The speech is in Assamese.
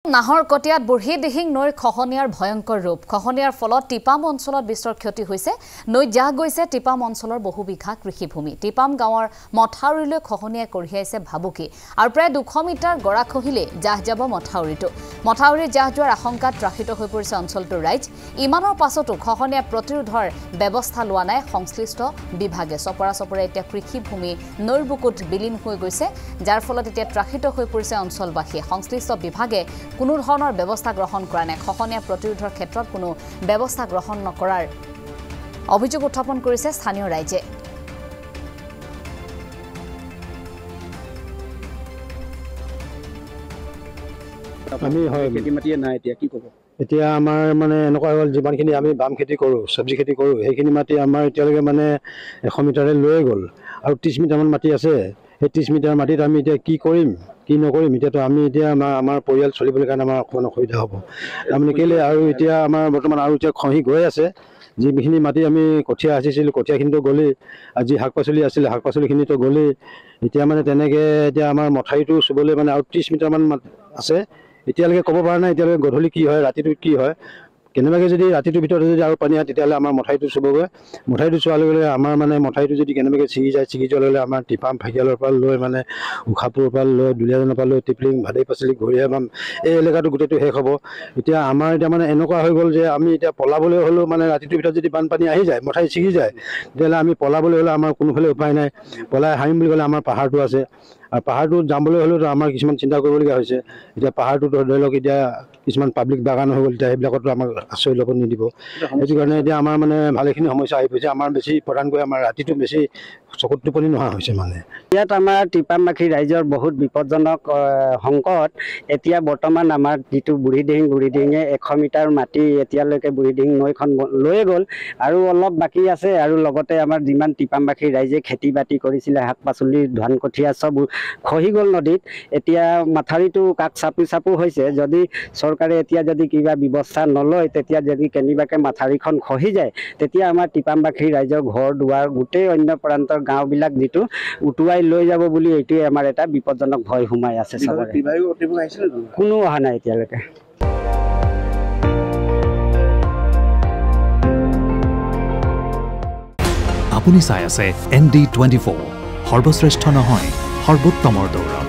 নাহৰ কটিয়াত বুঢ়ী দিহিং নৈৰ খহনীয়াৰ ভয়ংকৰ ৰূপ খহনীয়াৰ ফলত টিপাম অঞ্চলত বিস্তৰ ক্ষতি হৈছে নৈ জাহ গৈছে টিপাম অঞ্চলৰ বহু বিঘা কৃষিভূমি টিপাম গাঁৱৰ মথাউৰিলৈ খহনীয়াই কঢ়িয়াইছে ভাবুকি আৰু প্ৰায় 200 মিটাৰ গৰাখহিলে জাহ যাব মথাউৰি জাহ যোৱাৰ আশংকাত ত্ৰাহিত হৈ পৰিছে অঞ্চলটোৰ ৰাইজ ইমানৰ পাছতো খহনীয়া প্ৰতিৰোধৰ ব্যৱস্থা লোৱা নাই সংশ্লিষ্ট বিভাগে চপৰা এতিয়া কৃষিভূমি নৈৰ বুকুত বিলীন হৈ গৈছে যাৰ ফলত এতিয়া ত্ৰাহিত হৈ পৰিছে অঞ্চলবাসী সংশ্লিষ্ট বিভাগে কোনো ধৰণৰ ব্যৱস্থা গ্ৰহণ কৰা নাই খহনীয়া প্ৰতিৰোধৰ ক্ষেত্ৰত কোনো ব্যৱস্থা গ্ৰহণ নকৰাৰ অভিযোগ উত্থাপন কৰিছে স্থানীয় ৰাইজে আমি হয় খেতি মাটি নাই এতিয়া কি ক'ব এতিয়া আমাৰ মানে এনেকুৱা হ'ল যিমানখিনি আমি বাম খেতি কৰোঁ সবজি খেতি কৰোঁ সেইখিনি মাটি আমাৰ এতিয়ালৈকে মানে 100 মিটাৰে লৈ গ'ল আৰু 30 মিটাৰমান মাটি আছে সেই 30 মিটাৰ মাটিত আমি এতিয়া কি কৰিম কি নকৰিম এতিয়াতো আমি এতিয়া আমাৰ পৰিয়াল চলিবলৈ কাৰণে আমাৰ অকণমান অসুবিধা হ'ব তাৰমানে কেলে আৰু এতিয়া আমাৰ বৰ্তমান আৰু এতিয়া খহি গৈ আছে যিখিনি মাটি আমি কঠীয়া সিঁচিছিলোঁ কঠীয়াখিনিতো গ'লেই আজি শাক পাচলি আছিলে শাক পাচলিখিনিতো গ'লেই এতিয়া মানে তেনেকৈ এতিয়া আমাৰ মথাউৰিটো চুবলৈ মানে আৰু 30 মিটাৰমান আছে এতিয়ালৈকে ক'ব পৰা নাই এতিয়ালৈকে গধূলি কি হয় ৰাতিটো কি হয় কেনেবাকৈ যদি ৰাতিটোৰ ভিতৰত যদি আৰু পানী হয় তেতিয়াহ'লে আমাৰ মথাউৰিটো চুবগৈ মথাউৰিটো চোৱাৰ লগে লগে আমাৰ মানে মথাউৰিটো যদি কেনেবাকৈ ছিগি যোৱাৰ লগে লগে আমাৰ টিপাম ফাকিয়ালৰ পৰা লৈ মানে উশাপুৰৰ পৰা লৈ দুলীয়াজানৰ পৰা লৈ টিপলিং ভাদেই পাচলি ঘৰিয়া বাম এই এলেকাটো গোটেইটো শেষ হ'ব এতিয়া আমাৰ এতিয়া মানে এনেকুৱা হৈ গ'ল যে আমি এতিয়া পলাবলৈ হ'লেও মানে ৰাতিটোৰ ভিতৰত যদি বানপানী আহি যায় মথাউৰি ছিগি যায় তেতিয়াহ'লে আমি পলাবলৈ হ'লে আমাৰ কোনোফালে উপায় নাই পলাই হাৰিম বুলি ক'লে আমাৰ পাহাৰটো আছে আৰু পাহাৰটোত যাবলৈ হ'লেওতো আমাৰ কিছুমান চিন্তা কৰিবলগীয়া হৈছে এতিয়া পাহাৰটোত ধৰি লওক এতিয়া কিছুমান পাব্লিক বাগান হৈ গ'ল এতিয়া সেইবিলাকতো আমাক আশ্ৰয় ল'ব নিদিব সেইটো কাৰণে এতিয়া আমাৰ মানে ভালেখিনি সমস্যা আহি পৰিছে আমাৰ বেছি প্ৰধানকৈ আমাৰ ৰাতিটো বেছি চকুত টোপনি নোহোৱা হৈছে মানে ইয়াত আমাৰ টিপামবাসী ৰাইজৰ বহুত বিপদজনক সংকট এতিয়া বৰ্তমান আমাৰ যিটো বুঢ়ী দিহিঙে 100 মিটাৰ মাটি এতিয়ালৈকে বুঢ়ী দিহিং নৈখন লৈ গ'ল আৰু অলপ বাকী আছে আৰু লগতে আমাৰ যিমান টিপামবাসী ৰাইজে খেতি বাতি কৰিছিলে শাক পাচলি ধান কঠীয়া চব খহি গ'ল নদীত এতিয়া মাথাউৰিটো কাষ চাপু হৈছে যদি চৰকাৰে এতিয়া যদি কিবা ব্যৱস্থা নলয় তেতিয়া যদি কেনিবাকে মাথাউৰিখন খহি যায় তেতিয়া আমাৰ টিপামবাসী ৰাইজৰ ঘৰ দুৱাৰ গোটেই অন্য প্ৰান্তৰ গাঁওবিলাক যিটো উটুৱাই লৈ যাব বুলি এইটোৱে আমাৰ এটা বিপদজনক ভয় সোমাই আছে চবৰে কোনো অহা নাই এতিয়ালৈকে আপুনি চাই আছে ND24 সৰ্বশ্ৰেষ্ঠ নহয় সৰ্বোত্তমৰ দৌৰ